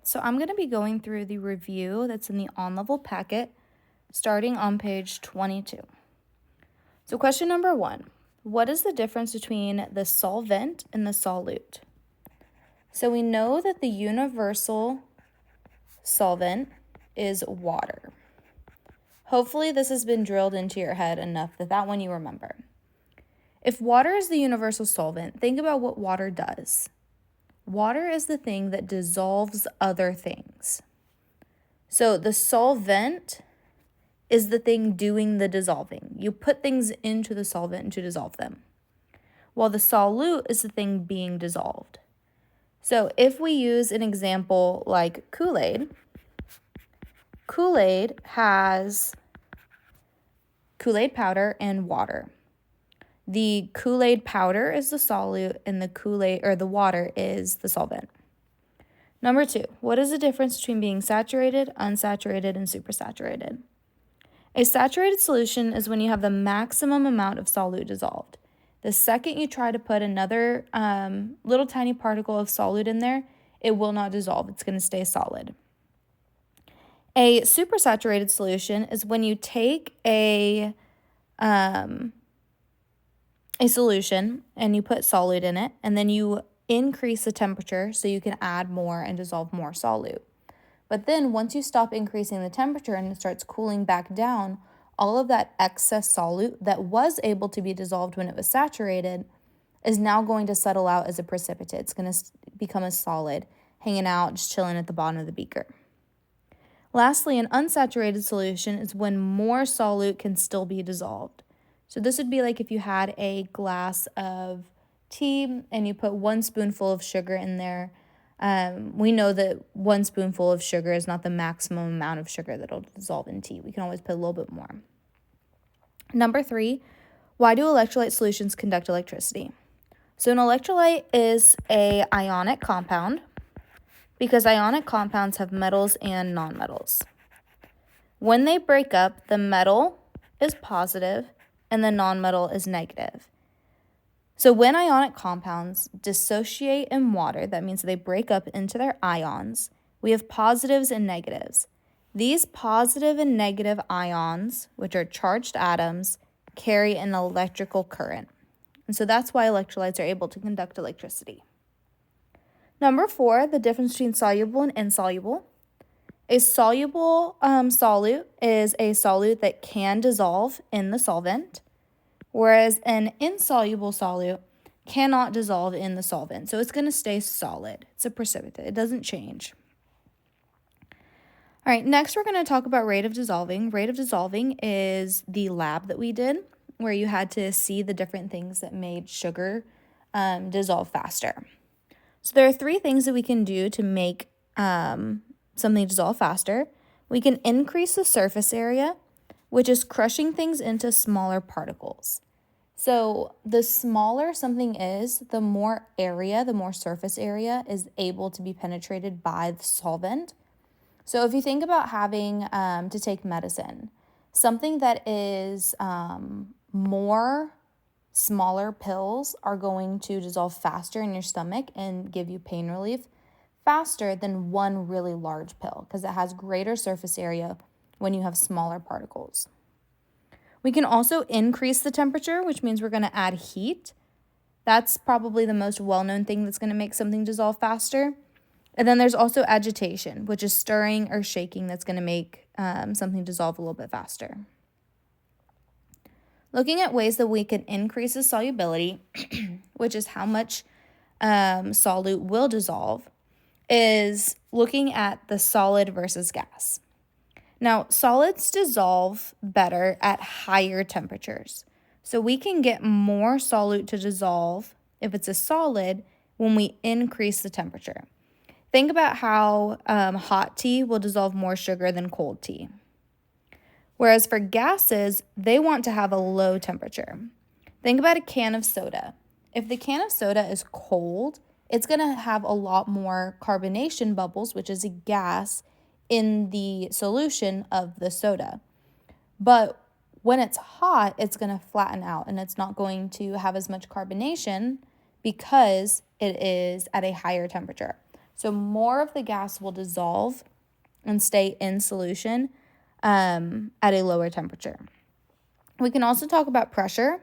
so I'm going to be going through the review that's in the on-level packet starting on page 22. So question number 1, what is the difference between the solvent and the solute? So we know that the universal solvent is water. Hopefully this has been drilled into your head enough that one you remember. If water is the universal solvent, think about what water does. Water is the thing that dissolves other things. So the solvent is the thing doing the dissolving. You put things into the solvent to dissolve them, while the solute is the thing being dissolved. So if we use an example like Kool-Aid, Kool-Aid has Kool-Aid powder and water. The Kool-Aid powder is the solute and the water is the solvent. Number 2, what is the difference between being saturated, unsaturated, and supersaturated? A saturated solution is when you have the maximum amount of solute dissolved. The second you try to put another little tiny particle of solute in there, it will not dissolve. It's going to stay solid. A supersaturated solution is when you take a solution and you put solute in it, and then you increase the temperature so you can add more and dissolve more solute. But then once you stop increasing the temperature and it starts cooling back down, all of that excess solute that was able to be dissolved when it was saturated is now going to settle out as a precipitate. It's going to become a solid, hanging out, just chilling at the bottom of the beaker. Lastly, an unsaturated solution is when more solute can still be dissolved. So this would be like if you had a glass of tea and you put 1 spoonful of sugar in there. We know that 1 spoonful of sugar is not the maximum amount of sugar that will dissolve in tea. We can always put a little bit more. Number 3, why do electrolyte solutions conduct electricity? So an electrolyte is an ionic compound because ionic compounds have metals and nonmetals. When they break up, the metal is positive and the nonmetal is negative. So when ionic compounds dissociate in water, that means they break up into their ions, we have positives and negatives. These positive and negative ions, which are charged atoms, carry an electrical current. And so that's why electrolytes are able to conduct electricity. Number 4, the difference between soluble and insoluble. A soluble solute is a solute that can dissolve in the solvent, whereas an insoluble solute cannot dissolve in the solvent. So it's going to stay solid. It's a precipitate. It doesn't change. All right, next we're going to talk about rate of dissolving. Rate of dissolving is the lab that we did where you had to see the different things that made sugar dissolve faster. So there are 3 things that we can do to make something dissolve faster. We can increase the surface area, which is crushing things into smaller particles. So the smaller something is, the more surface area is able to be penetrated by the solvent. So if you think about having to take medicine, something that is more smaller pills are going to dissolve faster in your stomach and give you pain relief faster than one really large pill because it has greater surface area when you have smaller particles. We can also increase the temperature, which means we're going to add heat. That's probably the most well-known thing that's going to make something dissolve faster. And then there's also agitation, which is stirring or shaking that's going to make something dissolve a little bit faster. Looking at ways that we can increase the solubility, which is how much solute will dissolve, is looking at the solid versus gas. Now, solids dissolve better at higher temperatures. So we can get more solute to dissolve if it's a solid when we increase the temperature. Think about how hot tea will dissolve more sugar than cold tea. Whereas for gases, they want to have a low temperature. Think about a can of soda. If the can of soda is cold, it's going to have a lot more carbonation bubbles, which is a gas, in the solution of the soda. But when it's hot, it's going to flatten out and it's not going to have as much carbonation because it is at a higher temperature. So more of the gas will dissolve and stay in solution at a lower temperature. We can also talk about pressure.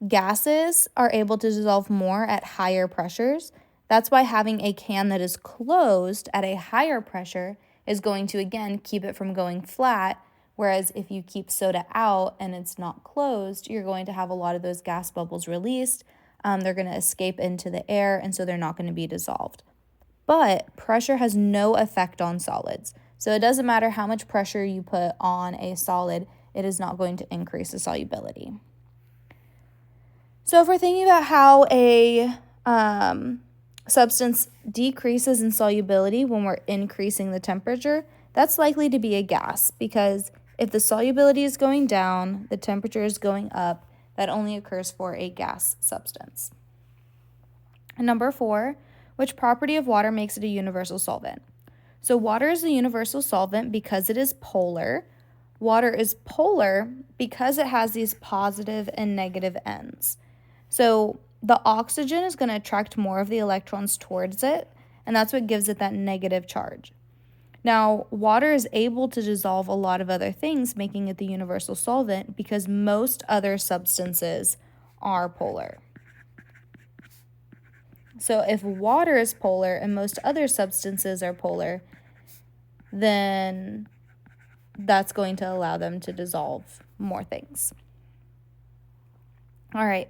Gases are able to dissolve more at higher pressures. That's why having a can that is closed at a higher pressure is going to, again, keep it from going flat. Whereas if you keep soda out and it's not closed, you're going to have a lot of those gas bubbles released. They're going to escape into the air, and so they're not going to be dissolved. But pressure has no effect on solids. So it doesn't matter how much pressure you put on a solid, it is not going to increase the solubility. So if we're thinking about how a substance decreases in solubility when we're increasing the temperature, that's likely to be a gas, because if the solubility is going down, the temperature is going up, that only occurs for a gas substance. And number 4, which property of water makes it a universal solvent? So water is a universal solvent because it is polar. Water is polar because it has these positive and negative ends. So the oxygen is going to attract more of the electrons towards it, and that's what gives it that negative charge. Now, water is able to dissolve a lot of other things, making it the universal solvent, because most other substances are polar. So if water is polar and most other substances are polar, then that's going to allow them to dissolve more things. All right.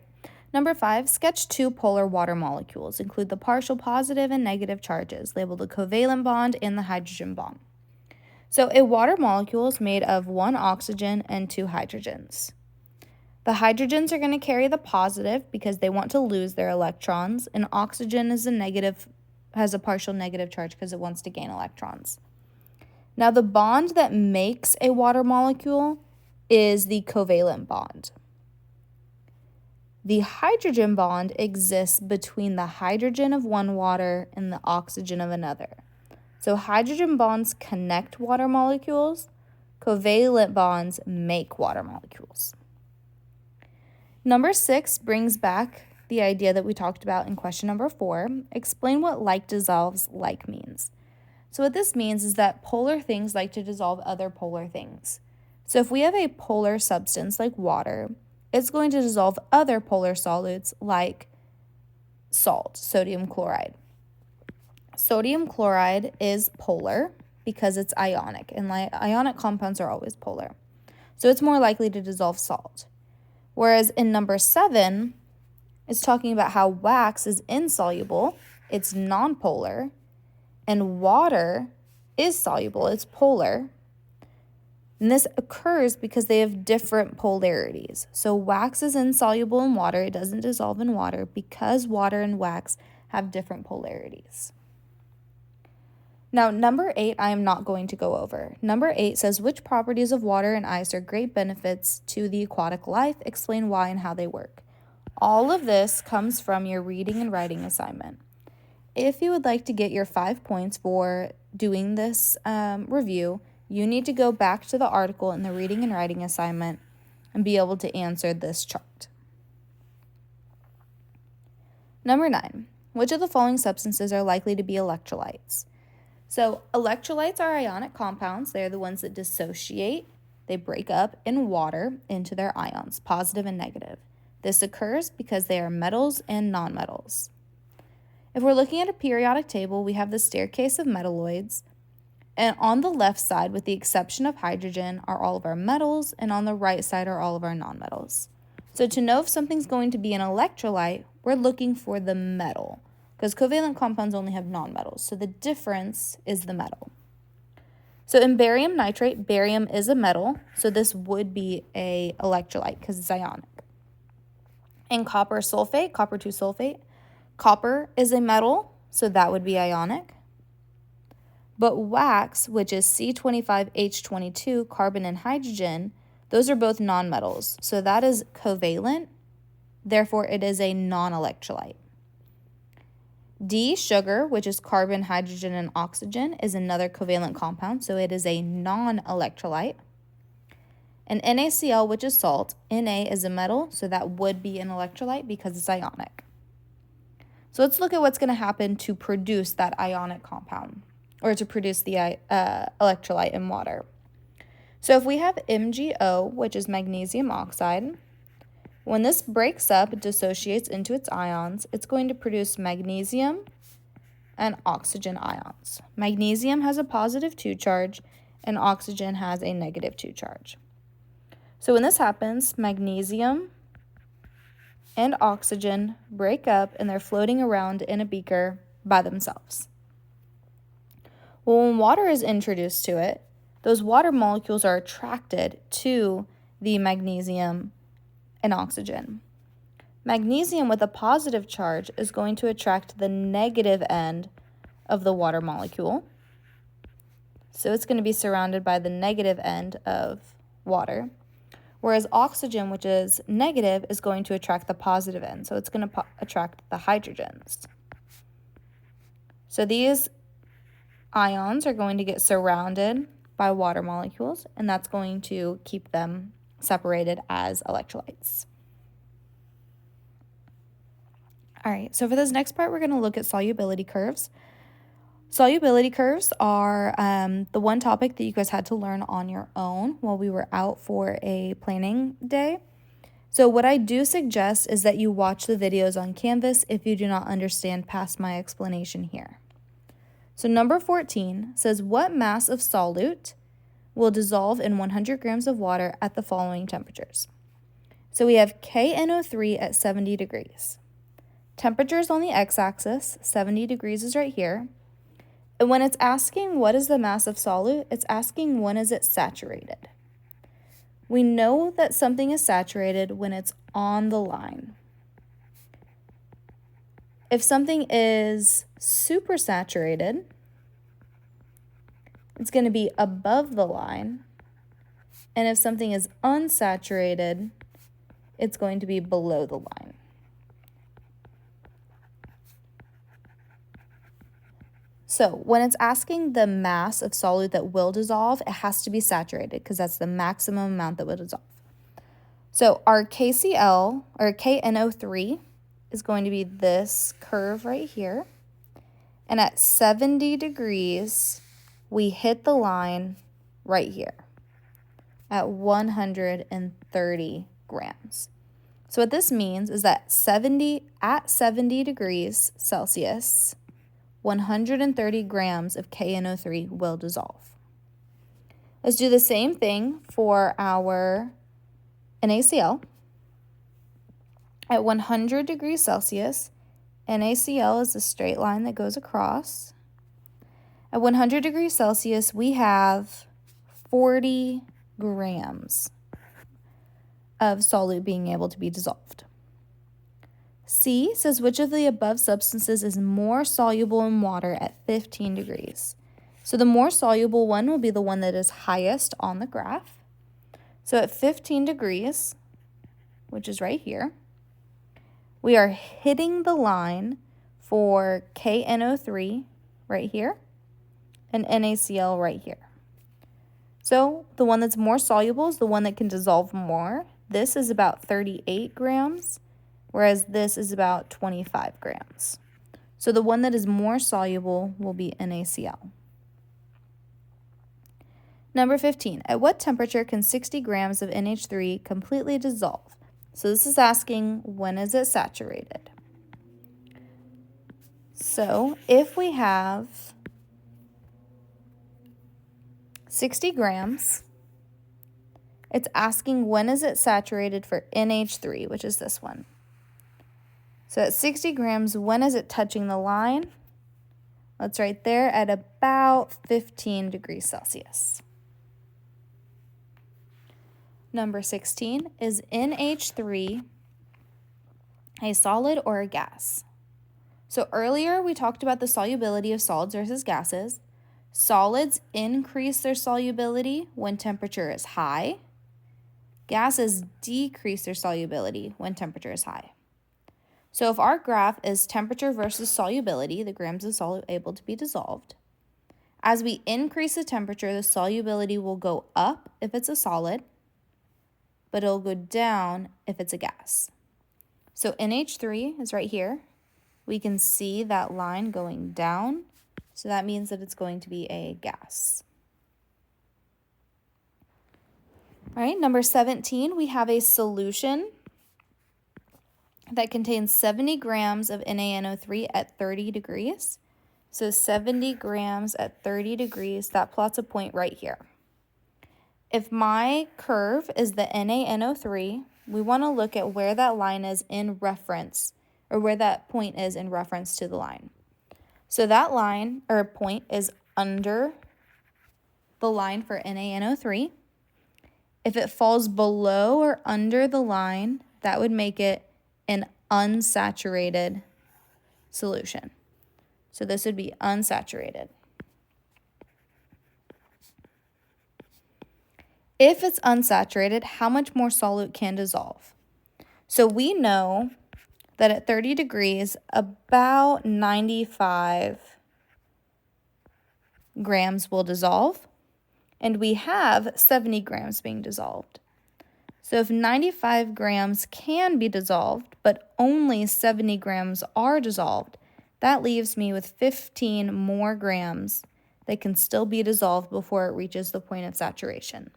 Number 5, sketch 2 polar water molecules. Include the partial positive and negative charges. Label the covalent bond and the hydrogen bond. So a water molecule is made of 1 oxygen and 2 hydrogens. The hydrogens are going to carry the positive because they want to lose their electrons, and oxygen is has a partial negative charge because it wants to gain electrons. Now the bond that makes a water molecule is the covalent bond. The hydrogen bond exists between the hydrogen of one water and the oxygen of another. So hydrogen bonds connect water molecules. Covalent bonds make water molecules. Number 6 brings back the idea that we talked about in question number 4. Explain what like dissolves like means. So what this means is that polar things like to dissolve other polar things. So if we have a polar substance like water, it's going to dissolve other polar solids like salt, sodium chloride. Sodium chloride is polar because it's ionic, and ionic compounds are always polar. So it's more likely to dissolve salt. Whereas in number 7, it's talking about how wax is insoluble, it's nonpolar, and water is soluble, it's polar. And this occurs because they have different polarities. So wax is insoluble in water, it doesn't dissolve in water because water and wax have different polarities. Now, number 8, I am not going to go over. Number 8 says, which properties of water and ice are great benefits to the aquatic life? Explain why and how they work. All of this comes from your reading and writing assignment. If you would like to get your 5 points for doing this review, you need to go back to the article in the reading and writing assignment and be able to answer this chart. Number 9, which of the following substances are likely to be electrolytes? So electrolytes are ionic compounds. They're the ones that dissociate. They break up in water into their ions, positive and negative. This occurs because they are metals and nonmetals. If we're looking at a periodic table, we have the staircase of metalloids. And on the left side, with the exception of hydrogen, are all of our metals, and on the right side are all of our nonmetals. So to know if something's going to be an electrolyte, we're looking for the metal, because covalent compounds only have nonmetals, so the difference is the metal. So in barium nitrate, barium is a metal, so this would be an electrolyte because it's ionic. In copper sulfate, copper 2 sulfate, copper is a metal, so that would be ionic. But wax, which is C25H22, carbon and hydrogen, those are both nonmetals. So that is covalent, therefore it is a non-electrolyte. D, sugar, which is carbon, hydrogen, and oxygen, is another covalent compound, so it is a non-electrolyte. And NaCl, which is salt, Na is a metal, so that would be an electrolyte because it's ionic. So let's look at what's going to happen to produce that ionic compound, or to produce the electrolyte in water. So if we have MgO, which is magnesium oxide, when this breaks up, it dissociates into its ions, it's going to produce magnesium and oxygen ions. Magnesium has a positive 2 charge, and oxygen has a negative 2 charge. So when this happens, magnesium and oxygen break up, and they're floating around in a beaker by themselves. Well, when water is introduced to it, those water molecules are attracted to the magnesium and oxygen. Magnesium with a positive charge is going to attract the negative end of the water molecule. So it's going to be surrounded by the negative end of water. Whereas oxygen, which is negative, is going to attract the positive end. So it's going to attract the hydrogens. So these ions are going to get surrounded by water molecules, and that's going to keep them separated as electrolytes. All right, so for this next part, we're going to look at solubility curves. Solubility curves are the one topic that you guys had to learn on your own while we were out for a planning day. So what I do suggest is that you watch the videos on Canvas if you do not understand past my explanation here. So number 14 says, what mass of solute will dissolve in 100 grams of water at the following temperatures? So we have KNO3 at 70 degrees. Temperature is on the x-axis, 70 degrees is right here. And when it's asking what is the mass of solute, it's asking when is it saturated. We know that something is saturated when it's on the line. If something is supersaturated, it's going to be above the line. And if something is unsaturated, it's going to be below the line. So when it's asking the mass of solute that will dissolve, it has to be saturated because that's the maximum amount that will dissolve. So our KCl, or KNO3, is going to be this curve right here. And at 70 degrees, we hit the line right here at 130 grams. So what this means is that at 70 degrees Celsius, 130 grams of KNO3 will dissolve. Let's do the same thing for our NaCl. At 100 degrees Celsius, NaCl is a straight line that goes across. At 100 degrees Celsius, we have 40 grams of solute being able to be dissolved. C says, which of the above substances is more soluble in water at 15 degrees? So the more soluble one will be the one that is highest on the graph. So at 15 degrees, which is right here, we are hitting the line for KNO3 right here and NaCl right here. So the one that's more soluble is the one that can dissolve more. This is about 38 grams, whereas this is about 25 grams. So the one that is more soluble will be NaCl. Number 15, at what temperature can 60 grams of NH3 completely dissolve? So this is asking, when is it saturated? So if we have 60 grams, it's asking when is it saturated for NH3, which is this one. So at 60 grams, when is it touching the line? That's right there at about 15 degrees Celsius. Number 16, is NH3 a solid or a gas? So earlier we talked about the solubility of solids versus gases. Solids increase their solubility when temperature is high. Gases decrease their solubility when temperature is high. So if our graph is temperature versus solubility, the grams of solute able to be dissolved, as we increase the temperature, the solubility will go up if it's a solid, but it'll go down if it's a gas. So NH3 is right here. we can see that line going down. So that means that it's going to be a gas. All right, number 17, we have a solution that contains 70 grams of NaNO3 at 30 degrees. So 70 grams at 30 degrees, that plots a point right here. If my curve is the NaNO3, we want to look at where that line is in reference, or where that point is in reference to the line. So that line, or point, is under the line for NaNO3. If it falls below or under the line, that would make it an unsaturated solution. So this would be unsaturated. If it's unsaturated, how much more solute can dissolve? So we know that at 30 degrees, about 95 grams will dissolve, and we have 70 grams being dissolved. So if 95 grams can be dissolved, but only 70 grams are dissolved, that leaves me with 15 more grams that can still be dissolved before it reaches the point of saturation.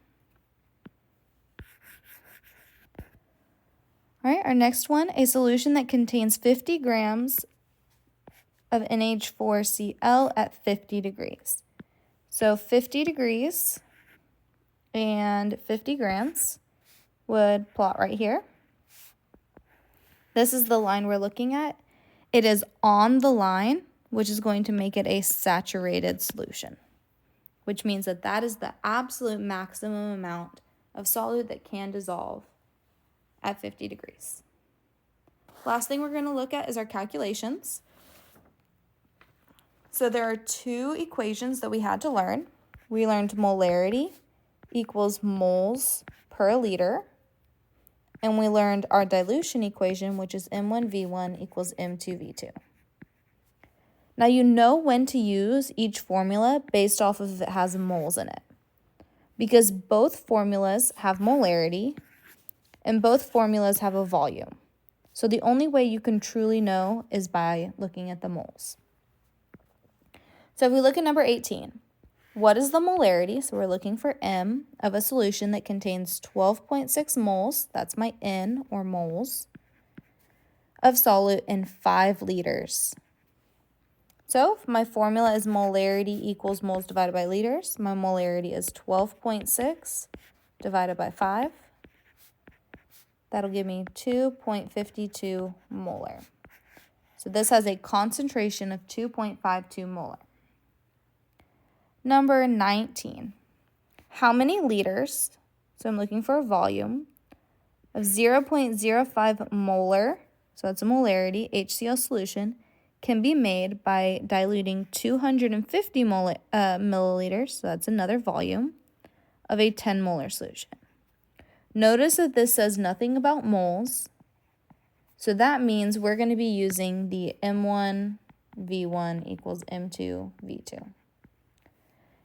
All right, our next one, a solution that contains 50 grams of NH4Cl at 50 degrees. So 50 degrees and 50 grams would plot right here. This is the line we're looking at. It is on the line, which is going to make it a saturated solution, which means that that is the absolute maximum amount of solute that can dissolve at 50 degrees. Last thing we're going to look at is our calculations. So there are two equations that we had to learn. We learned molarity equals moles per liter. And we learned our dilution equation, which is M1V1 equals M2V2. Now you know when to use each formula based off of if it has moles in it, because both formulas have molarity and both formulas have a volume. So the only way you can truly know is by looking at the moles. So if we look at number 18, what is the molarity? So we're looking for M of a solution that contains 12.6 moles, that's my N or moles, of solute in 5 liters. So if my formula is molarity equals moles divided by liters, my molarity is 12.6 divided by 5. That'll give me 2.52 molar. So this has a concentration of 2.52 molar. Number 19, how many liters, so I'm looking for a volume, of 0.05 molar, so that's a molarity, HCl solution, can be made by diluting 250 milliliters, so that's another volume, of a 10 molar solution. Notice that this says nothing about moles, so that means we're going to be using the M1V1 equals M2V2.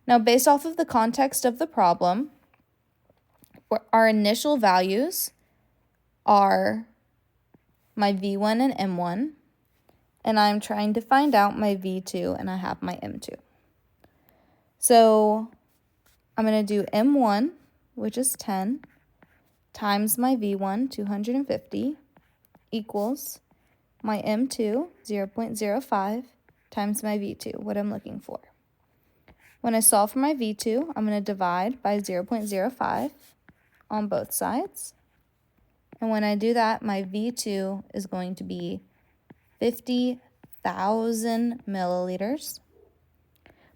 Now, based off of the context of the problem, our initial values are my V1 and M1, and I'm trying to find out my V2, and I have my M2. So I'm going to do M1, which is 10, times my V1, 250, equals my M2, 0.05, times my V2, what I'm looking for. When I solve for my V2, I'm going to divide by 0.05 on both sides. And when I do that, my V2 is going to be 50,000 milliliters.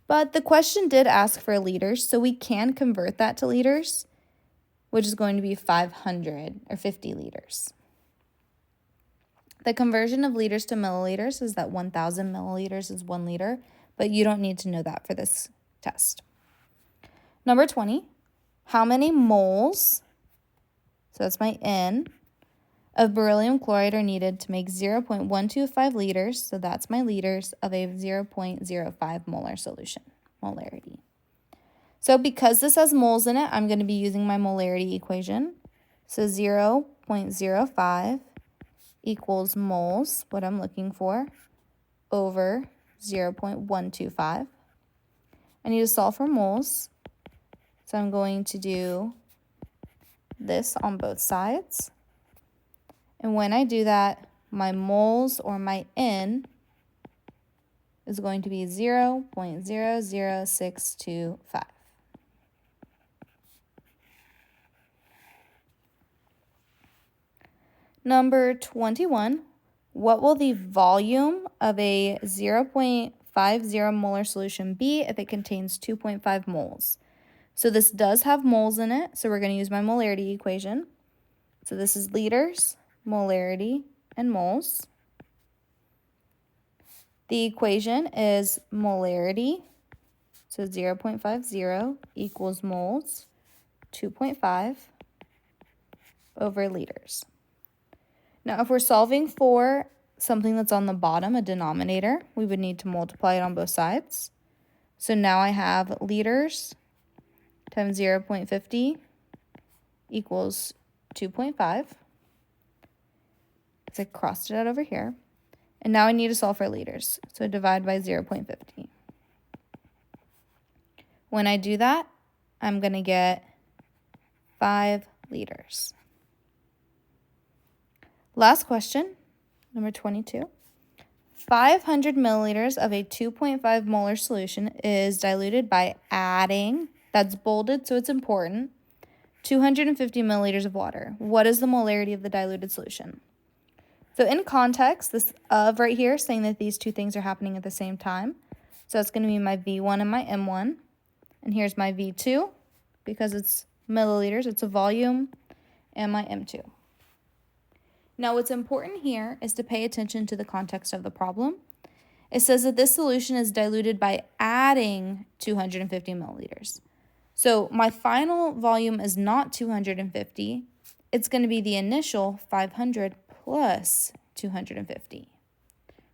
But the question did ask for liters, so we can convert that to liters, which is going to be 500 or 50 liters. The conversion of liters to milliliters is that 1,000 milliliters is 1 liter, but you don't need to know that for this test. Number 20, how many moles, so that's my N, of beryllium chloride are needed to make 0.125 liters, so that's my liters, of a 0.05 molar solution, molarity. So because this has moles in it, I'm going to be using my molarity equation. So 0.05 equals moles, what I'm looking for, over 0.125. I need to solve for moles, so I'm going to do this on both sides. And when I do that, my moles, or my N, is going to be 0.00625. Number 21, what will the volume of a 0.50 molar solution be if it contains 2.5 moles? So this does have moles in it, so we're going to use my molarity equation. So this is liters, molarity, and moles. The equation is molarity, so 0.50 equals moles, 2.5 over liters. Now, if we're solving for something that's on the bottom, a denominator, we would need to multiply it on both sides. So now I have liters times 0.50 equals 2.5. So I crossed it out over here. And now I need to solve for liters. So divide by 0.50. When I do that, I'm going to get 5 liters. Last question, number 22. 500 milliliters of a 2.5 molar solution is diluted by adding, that's bolded so it's important, 250 milliliters of water. What is the molarity of the diluted solution? So in context, this of right here is saying that these two things are happening at the same time. So it's going to be my V1 and my M1. And here's my V2, because it's milliliters, it's a volume, and my M2. Now what's important here is to pay attention to the context of the problem. It says that this solution is diluted by adding 250 milliliters. So my final volume is not 250. It's going to be the initial 500 plus 250,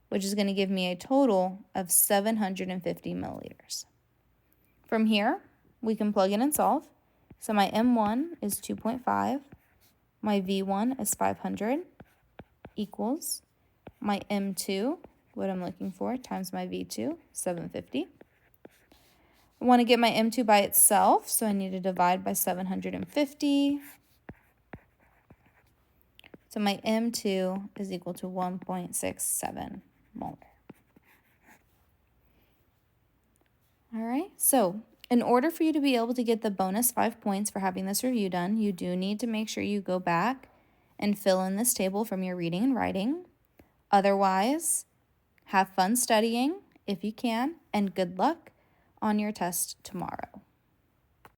which is going to give me a total of 750 milliliters. From here, we can plug in and solve. So my M1 is 2.5. My V1 is 500 equals my M2, what I'm looking for, times my V2, 750. I want to get my M2 by itself, so I need to divide by 750. So my M2 is equal to 1.67 molar. All right, so in order for you to be able to get the bonus 5 points for having this review done, you do need to make sure you go back and fill in this table from your reading and writing. Otherwise, have fun studying if you can, and good luck on your test tomorrow.